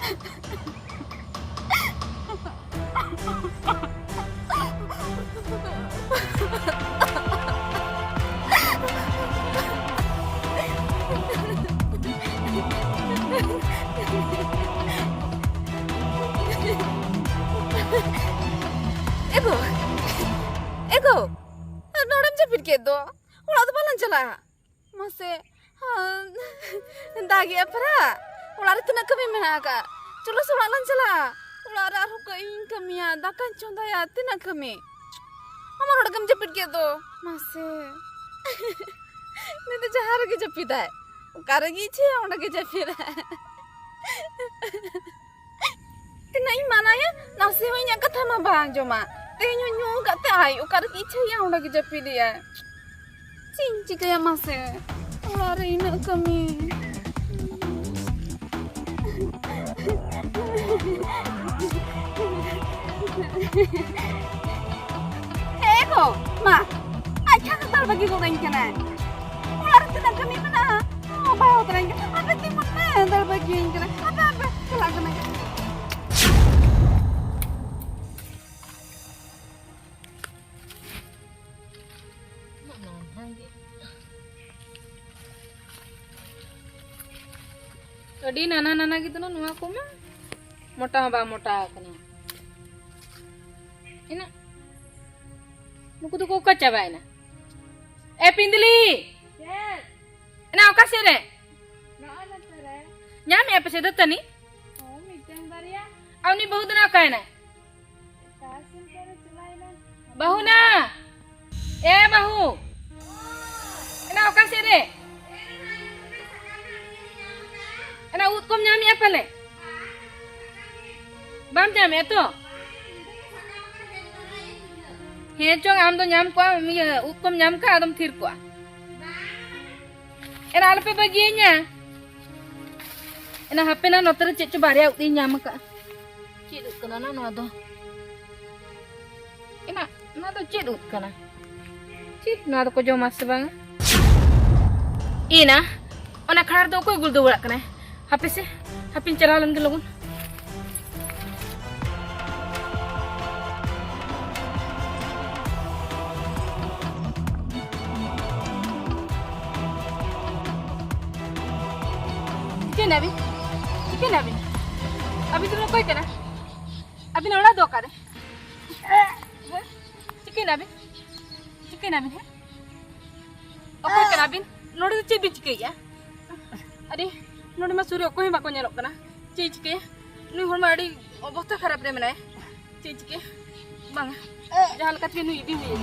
Ego, ego, nodem japit ke do. Ulah tu balan cala. Mase, dagi apa? Ulah itu nak kami mana ka? Cula sulah lan cala. Ulah ada aku ke ing kami ya. Dakan conda ya, tina kami. Amar nodem japit ke do. Mase, ni tu jahar ke japit hai. Karagi cie, orang ke japit hai. Tina imana ya? Nasi wanya kata ma bang joma. Tenyo nyu kata ai, karagi cie ya orang ke japit dia. Cinci kayak mase. Ulah reina kami. Ego, ma. Aja ketal bagi goreng kena. Ular tidak kami mana? Oh, bawa goreng kena. Apa timun mana? Dal bagi kena. Apa kelar kena. Tadi nana gitu na nuwa ko mah mota ba mota kana ina nuku tu ko kacha ba ina pindli yes ina oka sere na ala tere nyami apa se datani oh miteng baria awni bahut na ka ina kasin tere chulaina bahu na bahu ina oka sere Ana ut kom nyami apa le? Bam nyami itu? Hecong am do nyam ko ut kom nyam ka adom thir ko. Ana alpe baginya. Ana hapena notere cek coba ya uti nyam ka. Cek ut kana na do. Ina na do cek ut kana. Cek na do ko jo mas bang. Ina ona khar do ko gul do wak kana. Hape se, hapin ceralan ke logon. Chicken abi, abi tu nak kau ikan? Abi nak orang dua kare. Chicken abi, he? Apa ikan abi? Nori tu cip chicken ya? Adi. नोडे मा सूर्य को ही बाको नेलो कना चीज के नु हर माडी अवस्था खराब रे मने चीज के बांग जहां लका थे नु इदी हुई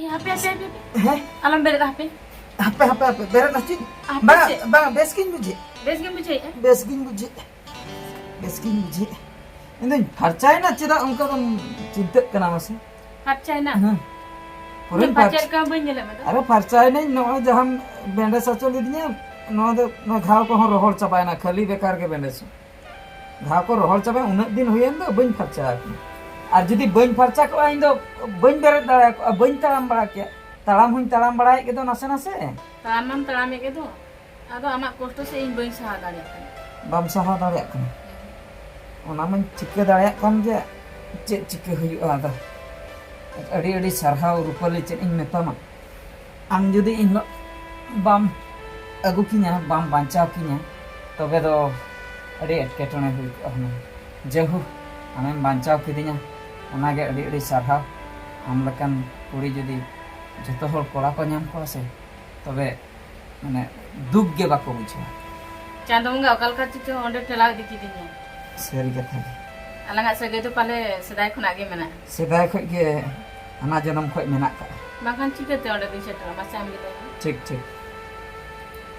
hape he alam beret hape beret nasi bang beskin buji Ini harcai na cira ongkar cinta kena masih. Harcai na. Purin harcai kau banyak lah. Ada harcai na, no jaham benda satu lidnya, no घाव को रोहल चबाय ना खाली बेकार के बंदे से घाव को रोहल चबाय उन्नत दिन हुए ना बन खर्चा और जदी बन खर्चा को इन दो बन बेरे दाड़ा बन ताराम बड़ा के ताराम बड़ा के दो नसे ताराम के दो आदो आमा कष्ट से इन बन सहा दाड़े बम सहा दाड़े ona man cike daya kan je cike huyu ada adi sarhau rupali cek ing metama ang judi ing bam agu kinya bam bancau kinya tobe do adi etketone huyu ahna jehu amen bancau kidinya ona ge adi sarhau am lekan kuri judi joto hol kola ko nyam ko se tobe mane duk ge bako bujha candong ga okal ka cike onde tela diki dinya Seri kata. Alang asal gitu pale sedai kena lagi mana? Sedai kok ke anak janam kok menak kak. Bahkan cika tu ada bisa tu macam gitu. Cek.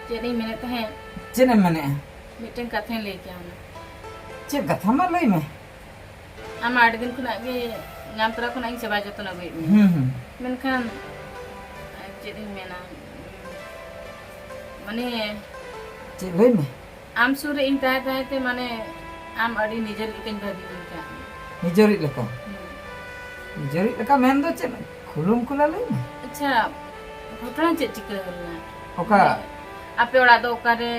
Jadi minat tu है. Cina mana? Meeting katanya lagi ana. Cek kata mana lagi meh? Ama ada दिन kena lagi nyam terus kena lagi coba jatuh nak gue. Menkan jadi mana? Mana? Cek lagi meh? Am sure ing tahe mane am adi nijer ikan babi ika. Nijerit lekon. जरी लका main दो chain खुलुम कुला लई ना अच्छा घटना check चिका होना ओका आपे ओड़ा दो ओकारे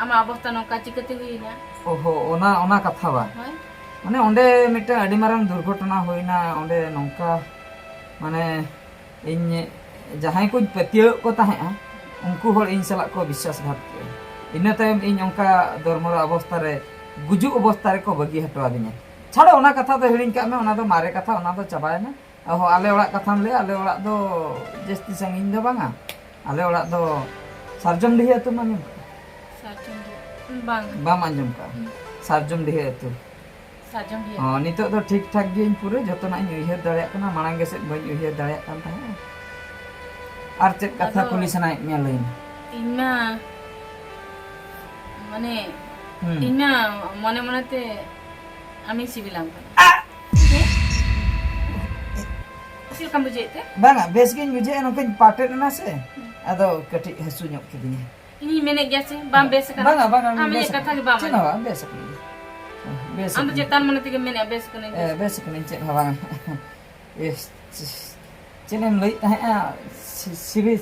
आमा अवस्था नौका चिकते हुईना ओहो ओना कथा बा होय माने ओंडे मिटे अडी मारंग दुर्घटना होइना ओंडे नौका माने इन जहां को पतियो को ताहे उनको हर इन सला को विश्वासघात के इना तायम इन ओंका धर्मर अवस्था रे गुजु अवस्था रे को बगी हटवा दिने छाड़ो ओना कथा तो हिड़िन का में ओना दो मारे कथा ओना दो चबायना ओहो आले ओड़ा कथाम ले आले ओड़ा दो जस्ती संगिन दो बांगा आले ओड़ा दो सारजम डिही अतु माने साचुंग बांग बाम अंजम का सारजम डिही अतु साजम भी हां नितो तो ठीक ठाक गे पूरे जतो ना उयहर दाड़िया कना मांगे से बई उयहर दाड़िया कान ताहे आर चेक कथा कुली सनाय मे लइन इना माने इना मने मने ते आमी सिबिलाम सिल कम बुझेते बांगा बेस गिन बुझे नकन पाटे ना से अदो कटि हसु ᱧᱚᱜ किदिने इनी मेने गया से बाम बेस कना बांगा आमी कथा के बाम चिना बेस कनी बेस हम जेतान मने ते मेने बेस कने बेस कनी चेक हवांग ए चेनेम लई ताहे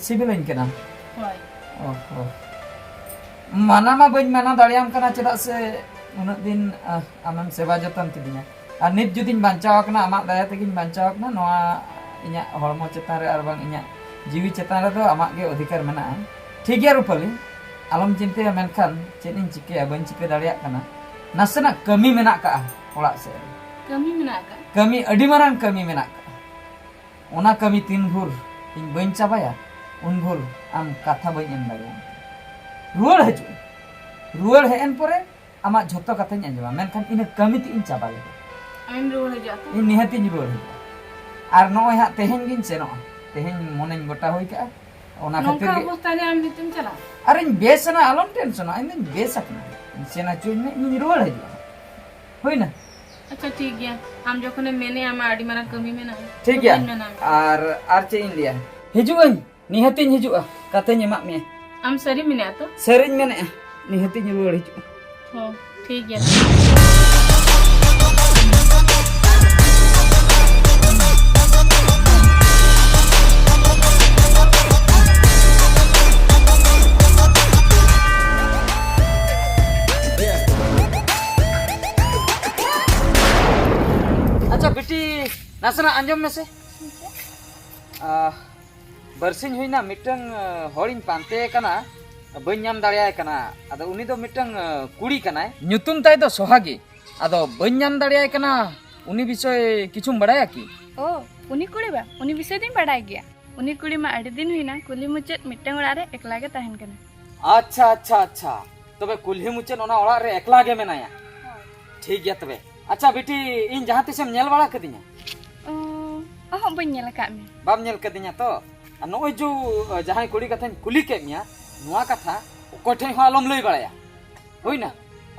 सिबिलाइन केना होय ओहो माना मा बइन माना दाड़ियाम कना चेदा से उन दिन आमन सेवा जतन किदिने आ नित जुदिन बांचाव कना आमा दया तेगिन बांचाव कना नोआ इnya हरमो चेतान रे आरबां इnya जीवी चेतान रे दो आमा गे अधिकार मेना ठीक गया रुपली आलम चिंते मेनखान चेदिन चिके बइन चिके दाड़िया कना नासना कमी मेना का ओड़ा से कमी मेना का कमी अडी मारान कमी मेना का ओना कमी तीन भूर इन बइन चाबाया उन भूर आम कथा बइन एम दाड़िया रुआड़ हेन परे आमा झोतो कथाኝ अंजमा मेनखान इन कमी ती इन चाबा ले आइन रोल हे जातो इन निहाती नि रुआड़ आर नोय हा तेहेन गिन सेनो तेहेन मोनेन गोटा होई का ओना खातिर नौका अवस्था रे आम नितुम चला अरे इन बेसना आलम टेंशन इन बेसकना सेना चुइन में इन रुआड़ हे होई ना अच्छा ठीक गया हम जोखने मेने आमा आडी मारा कमी में ना ठीक गया आर चे इन लिया हिजुन निहाती हिजुआ कथाኝ एमा मे हम सरी मेने आतो सरिन मेने निहाती रुआड़ हिजु हो ठीक गया अच्छा बेटी नासना अंजम में से बरसिन हुईना मिटंग हॉरिन पांते कना बइन नाम दाड़ियाय कना आदो उनी दो मिटंग कुड़ी कनाय ᱧᱩᱛᱩᱢ ताय दो सोहागी आदो बइन नाम दाड़ियाय कना उनी विषय किछुम बड़ाया की ओ उनी कुड़ी बा उनी विषय दिन बड़ाय गया उनी कुड़ी मा आडी दिन हुईना कुली मुचेत मिटंग ओड़ा रे एकला गे ताहेन कना अच्छा अच्छा अच्छा तबे कुल्ही मुचेन ओना ओड़ा रे एकला गे मेनाया ठीक गया तबे अच्छा बेटी इन जहां तिसेम नेल बड़ा कदिnya ओह बइन नेल का मे बाम नेल कदिnya तो नोय जो जहां कुड़ी कथान कुली के मिया नुआ कथा कोठे हो आलम लई बड़ाया होइना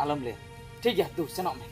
आलम ले ठीक गया तू सनो में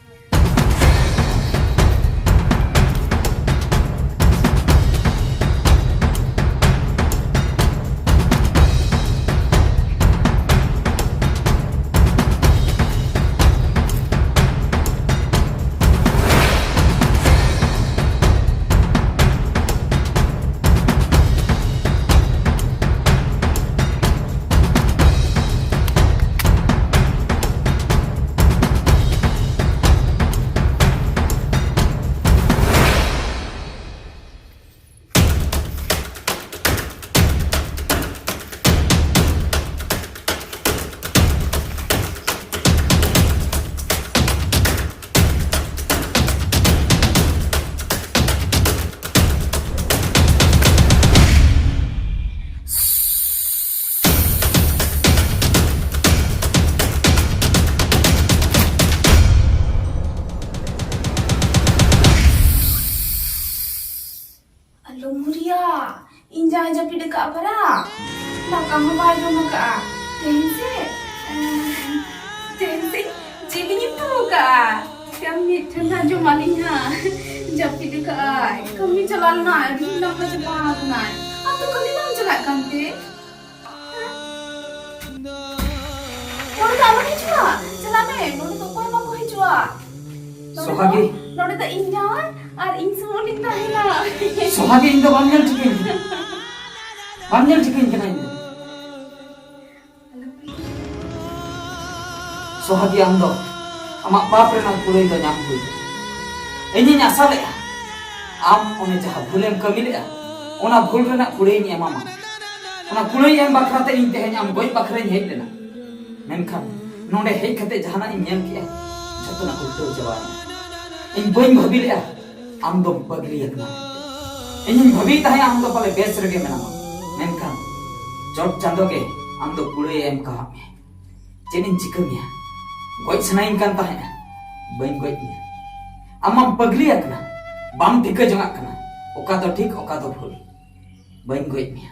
Injang japi dekat para. Nak kamu bayar dong kak. Tensi, jadi itu kak. Kami tengah jumalinya. Japi dekat. Kami jalan nak, nak macam apa nak? Atau kami nak jalan kanti? Kamu tak mau hijau? Jalan ni, nuri tu kau mau hijau? Sohagi. Node to injan ar ing semua linda hela. Sohagi ᱤᱧ ᱫᱚ ᱵᱟᱢ ᱧᱮᱞ ᱴᱷᱤᱠᱟᱹᱧ ᱠᱟᱱᱟ ᱵᱟᱢ ᱧᱮᱞ ᱴᱷᱤᱠᱟᱹᱧ ᱠᱟᱱᱟ ᱤᱧ ᱫᱚ Sohagi ᱟᱢ ᱫᱚ ᱟᱢᱟᱜ ᱯᱟᱯ ᱨᱮᱱᱟᱜ ᱠᱩᱲᱟᱹᱭ ᱫᱚ ᱧᱟᱢ ᱦᱩᱭ ᱤᱧᱤᱧ ᱟᱥᱟ ᱞᱮᱜᱼᱟ ᱟᱢ ᱚᱱᱮ ᱡᱟᱦᱟᱸ ᱵᱷᱩᱞᱮᱢ ᱠᱟᱹᱢᱤ ᱞᱮᱜᱼᱟ ᱚᱱᱟ ᱵᱷᱩᱞ ᱨᱮᱱᱟᱜ ᱠᱩᱲᱟᱹᱭᱤᱧ ᱮᱢᱟᱢᱟ ᱚᱱᱟ ᱠᱩᱲᱟᱹᱭ ᱮᱢ ᱵᱟᱠᱷᱨᱟᱛᱮ ᱤᱧ ᱛᱮᱦᱮᱧ ᱟᱢ ᱜᱚᱡ ᱵᱟᱠᱷᱨᱟᱧ ᱦᱮᱡ ᱞᱮᱱᱟ ᱢᱮᱱᱠᱷᱟᱱ ᱱᱚᱰᱮ ᱦᱮᱡ ᱠᱟᱛᱮ ᱡᱟᱦᱟᱱᱟᱜ ᱤᱧ ᱧᱮᱞ ᱠᱮᱜᱼᱟ ᱡᱷᱚᱛᱚᱱᱟᱜ ᱩᱞᱴᱟᱹᱣ ᱪᱟᱵᱟᱭᱮᱱᱟ ᱤᱧ ᱵᱟᱹᱧ ᱵᱷᱟᱹᱵᱤ ᱞᱮᱜᱼᱟ ᱟᱢ ᱫᱚᱢ ᱯᱟᱜᱽᱞᱤ ᱟᱠᱟᱱᱟ ᱤᱧᱤᱧ ᱵᱷᱟᱹᱵᱤ ᱛᱟᱦᱮᱸ ᱟᱢ ᱫᱚ ᱯᱟᱞᱮ ᱵᱮᱥ ᱨᱮᱜᱮ ᱢᱮᱱᱟᱢᱟ ᱢᱮᱱᱠᱷᱟन ᱪᱚᱴ ᱪᱟᱸᱫᱳ ᱜᱮ ᱟᱢ ᱫᱚ ᱠᱩᱲᱟᱹᱭ ᱮᱢ ᱠᱟᱦᱟᱜ ᱢᱮ ᱪᱮᱫ ᱤᱧ ᱪᱤᱠᱟᱹ ᱢᱮᱭᱟ ᱜᱚᱡ ᱥᱟᱱᱟᱧ ᱠᱟᱱ ᱛᱟᱦᱮᱸ ᱵᱟᱹᱧ ᱜᱚᱡ ᱢᱮᱭᱟ ᱟᱢᱟᱢ ᱯᱟᱜᱽᱞᱤ ᱟᱠᱟᱱᱟ ᱵᱟᱢ ᱴᱷᱤᱠᱟᱹ ᱡᱚᱝᱟᱜ ᱠᱟᱱᱟ ᱚᱠᱟ ᱫᱚ ᱴᱷᱤᱠ ᱚᱠᱟ ᱫᱚ भूल ᱵᱟᱹᱧ ᱜᱚᱡ ᱢᱮᱭᱟ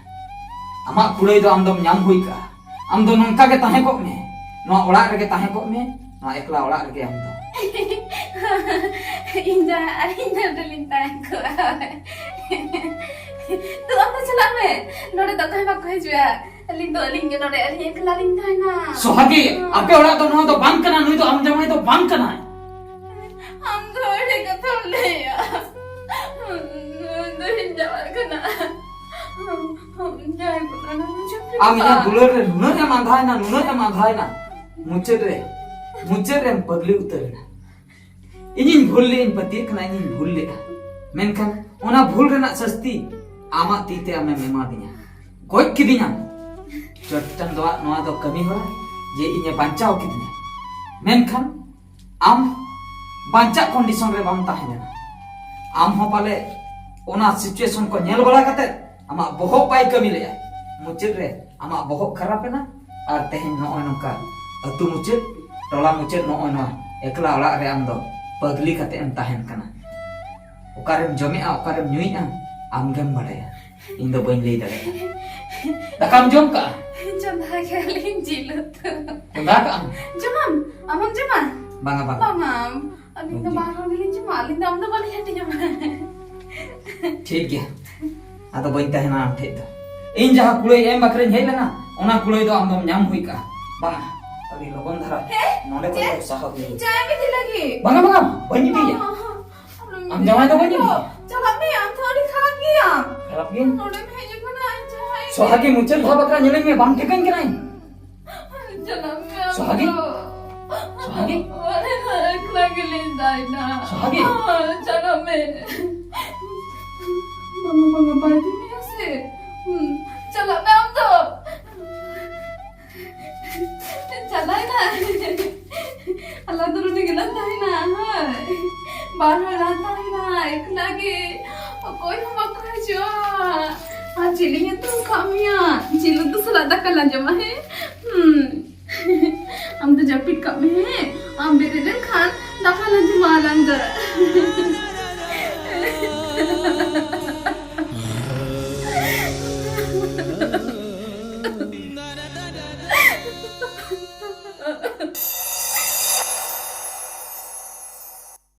ᱟᱢᱟᱜ ᱠᱩᱲᱟᱹᱭ ᱫᱚ ᱟᱢ ᱫᱚᱢ ᱧᱟᱢ ᱦᱩᱭ ᱠᱟᱜᱼᱟ ᱟᱢ ᱫᱚ ᱱᱚᱝᱠᱟ ᱜᱮ ᱛᱟᱦᱮᱸ ᱠᱚᱜ ᱢᱮ ᱱᱚᱣᱟ ᱚᱲᱟᱜ ᱨᱮᱜᱮ ᱛᱟᱦᱮᱸ ᱠᱚᱜ ᱢᱮ ᱱᱚᱣᱟ ᱮᱠᱞᱟ ᱚᱲᱟᱜ ᱨᱮᱜᱮ ᱟᱢ ᱫᱚ Injan ar injan to linda ko. Tu am to chala me. Node to kai bak hijua. Lindo linge node ari ekla linda na. Sohagi ape ᱚᱲᱟᱜ ᱫᱚ ᱱᱚᱣᱟ ᱫᱚ ᱵᱟᱝ ᱠᱟᱱᱟ ᱱᱩᱭ ᱫᱚ ᱟᱢ ᱡᱟᱢᱟᱭ ᱫᱚ ᱵᱟᱝ ᱠᱟᱱᱟᱭ Am to ri ka to le ya. Do hinjawar kana. Jai ko na chupri. ᱟᱢ ᱤᱧᱟᱹᱜ ᱫᱩᱞᱟᱹᱲ ᱨᱮ ᱱᱩᱱᱟᱹᱜ ᱮᱢ ᱟᱸᱫᱷᱟᱭᱱᱟ ᱢᱩᱪᱟᱹᱫ ᱨᱮᱢ ᱯᱟᱜᱽᱞᱤ ᱩᱛᱟᱹᱨᱮᱱᱟ ᱤᱧᱤᱧ ᱵᱷᱩᱞ ᱞᱮᱜᱼᱟᱹᱧ ᱯᱟᱹᱛᱭᱟᱹᱜ ᱠᱟᱱᱟ ᱤᱧᱤᱧ ᱵᱷᱩᱞ ᱞᱮᱜᱼᱟ ᱢᱮᱱᱠᱷᱟन ᱚᱱᱟ ᱵᱷᱩᱞ ᱨᱮᱱᱟᱜ ᱥᱟᱹᱥᱛᱤ ᱟᱢᱟᱜ ᱛᱤᱛᱮ ᱟᱢᱮᱢ ᱮᱢᱟᱫᱤᱧᱟ ᱜᱚᱡ ᱠᱤᱫᱤᱧᱟᱢ ᱪᱚᱴ ᱪᱟᱸᱫᱳᱣᱟᱜ ᱱᱚᱣᱟ ᱫᱚ ᱠᱟᱹᱢᱤ ᱦᱚᱨᱟ ᱡᱮ ᱤᱧᱮ ᱵᱟᱧᱪᱟᱣ ᱠᱤᱫᱤᱧᱟ ᱢᱮᱱᱠᱷᱟन ᱟᱢ ᱵᱟᱧᱪᱟᱜ ᱠᱚᱱᱰᱤᱥᱚᱱ ᱨᱮ ᱵᱟᱢ ᱛᱟᱦᱮᱸ ᱞᱮᱱᱟ ᱟᱢ ᱦᱚᱸ ᱯᱟᱞᱮ ᱚᱱᱟ ᱥᱤᱪᱩᱭᱮᱥᱚᱱ ᱠᱚ ᱧᱮᱞ ᱵᱟᱲᱟ ᱠᱟᱛᱮ ᱟᱢᱟᱜ ᱵᱚᱦᱚᱜ ᱵᱟᱭ ᱠᱟᱹᱢᱤ ᱞᱮᱜᱼᱟ ᱢᱩᱪᱟᱹᱫ ᱨᱮ ᱟᱢᱟᱜ ᱵᱚᱦᱚᱜ ᱠᱷᱟᱨᱟᱯᱮᱱᱟ ᱟᱨ ᱛᱮᱦᱮᱧ ᱱᱚᱜᱼᱚᱭ ᱱᱚᱝᱠᱟ ᱟᱹᱛᱩ ᱢᱩᱪᱟᱹᱫ ᱴᱚᱞᱟ ᱢᱩᱪᱟᱹᱫ ᱱᱚᱜᱼᱚᱭ ᱱᱚᱣᱟ ᱮᱠᱞᱟ ᱚᱲᱟᱜ ᱨᱮ ᱟᱢ ᱫᱚ ᱯᱟᱜᱽᱞᱤ ᱠᱟᱛᱮ ᱮᱢ ᱛᱟᱦᱮᱱ ᱠᱟᱱᱟ ᱚᱠᱟᱨᱮᱢ ᱡᱚᱢᱮᱜᱼᱟ ᱚᱠᱟᱨᱮᱢ ᱧᱩᱭᱮᱜᱼᱟ ᱟᱢᱜᱮᱢ ᱵᱟᱲᱟᱭᱟ ᱤᱧ ᱫᱚ ᱵᱟᱹᱧ ᱞᱟᱹᱭ ᱫᱟᱲᱮᱭᱟᱜᱼᱟ ᱫᱟᱠᱟᱢ ᱡᱚᱢ ᱠᱟᱜᱼᱟ Chanda kelin jilut. ᱪᱚᱸᱫᱟ ᱠᱟᱜᱼᱟᱢ Jaman, amam jaman. ᱵᱟᱝᱟ ᱵᱟᱝᱟ Bangam. Alinda bahar gelin jaman. Alinda amda bali hati jaman. ᱴᱷᱤᱠ ᱜᱮᱭᱟ ᱟᱫᱚ ᱵᱟᱹᱧ ᱛᱟᱦᱮᱱᱟ ᱟᱢ ᱴᱷᱮᱡ ᱫᱚ ᱤᱧ ᱡᱟᱦᱟᱸ ᱠᱩᱲᱟᱹᱭ ᱮᱢ ᱵᱟᱠᱷᱨᱟᱧ ᱦᱮᱡ ᱞᱮᱱᱟ ᱚᱱᱟ ᱠᱩᱲᱟᱹᱭ ᱫᱚ ᱟᱢ ᱫᱚᱢ ᱧᱟᱢ ᱦᱩᱭ ᱠᱟᱜᱼᱟ ᱵᱟᱝᱟ ᱟᱹᱰᱤ ᱞᱚᱜᱚᱱ ᱫᱷᱟᱨᱟ ᱱᱚᱰᱮ ᱠᱷᱚᱱ ᱫᱚ ᱥᱟᱦᱟ ᱦᱩᱭ Jaya bidi lagi. ᱵᱟᱝᱟ ᱵᱟᱹᱧ ᱤᱫᱤᱭᱟ ᱟᱢ ᱡᱟᱶᱟᱭ ᱫᱚ ᱵᱟᱹᱧ ᱤᱫᱤᱭᱟ Jalan me am thodi kharap gaya. ᱠᱷᱟᱨᱟᱯ ᱜᱮ Node me heje kana jai. Sohagi ᱢᱩᱪᱟᱹᱫ ᱫᱷᱟᱣ ᱵᱟᱠᱷᱨᱟ ᱧᱮᱞᱤᱧ ᱢᱮ ᱵᱟᱢ ᱴᱷᱤᱠᱟᱹᱧ ᱠᱟᱱᱟᱧ Jalan me am. Sohagi? Sohagi? Wale ekla gelin daina. Sohagi? Jalan me. Banga badi me ase. Jalan me am to. Jalan na. Allah dulu digelan daina. बाहर आता है ना एक लगे कोई हम बकरा जो आज चिलिंग तो कामिया चिलु तो सलादा कला जमा है